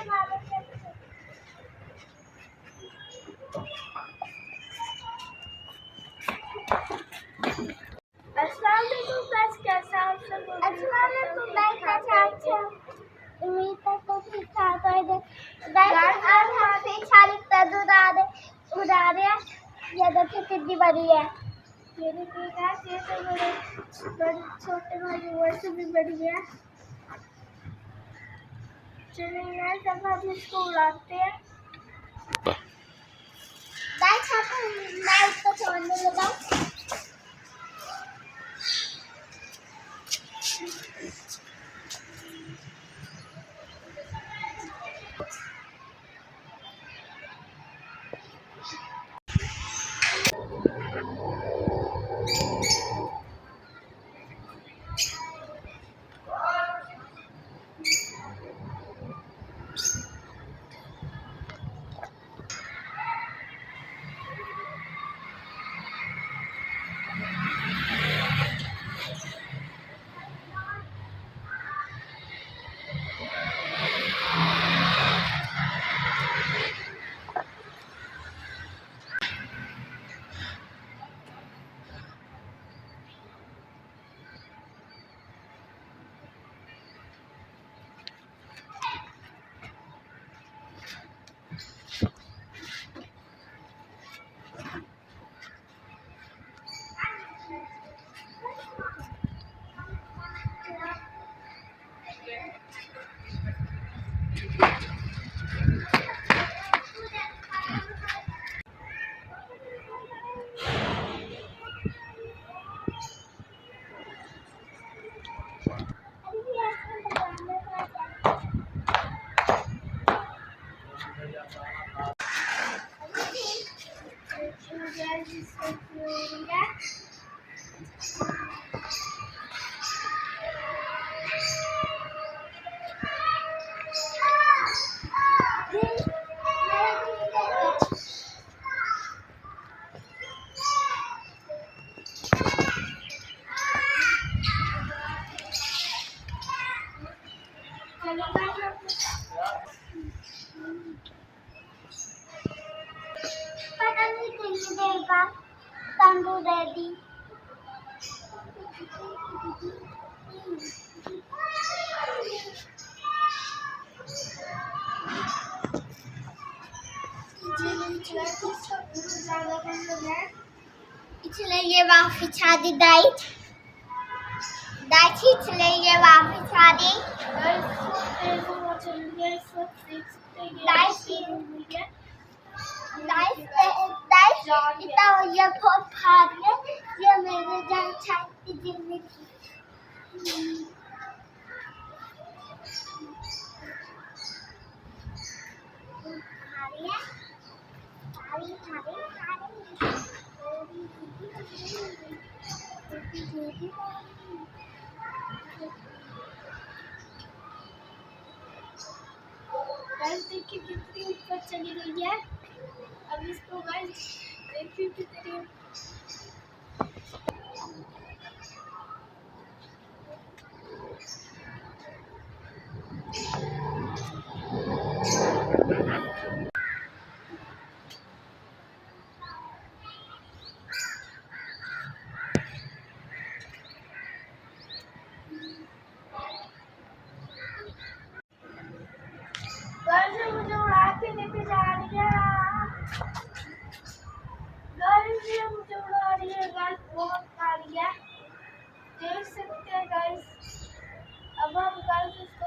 अस्सलाम वालेकुम गाइस, कैसे आप सब? अस्सलाम वालेकुम गाइस, कैसे आप सब? उम्मीद करता हूँ ठीक ठाक होंगे। गाइस आज हम फिर शादी तक उड़ा रहे हैं। ये देखिए कितनी बड़ी है। ये देखिए गाइस, ये तो बड़े छोटे वाली वर्ड से भी बड़ी है। चलिए गाइस अब हम इसको उड़ाते हैं। गाइस मैं इसको छोड़ने लगा। Tandu ready. इसलिए ये वापस शादी डाइट इसलिए ये वापस शादी ये बहुत भारी है। ये मेरे जान छाती दिल में भारी है। देखिए कितनी ऊपर चली गई है। अब इसको गाइस देखिए कितनी मुझे उड़ा के लेके जा रही है। मुझे उड़ा रही है गाइस, बहुत भारी है, देख सकते हैं गाइस। अब हम गाइस इसको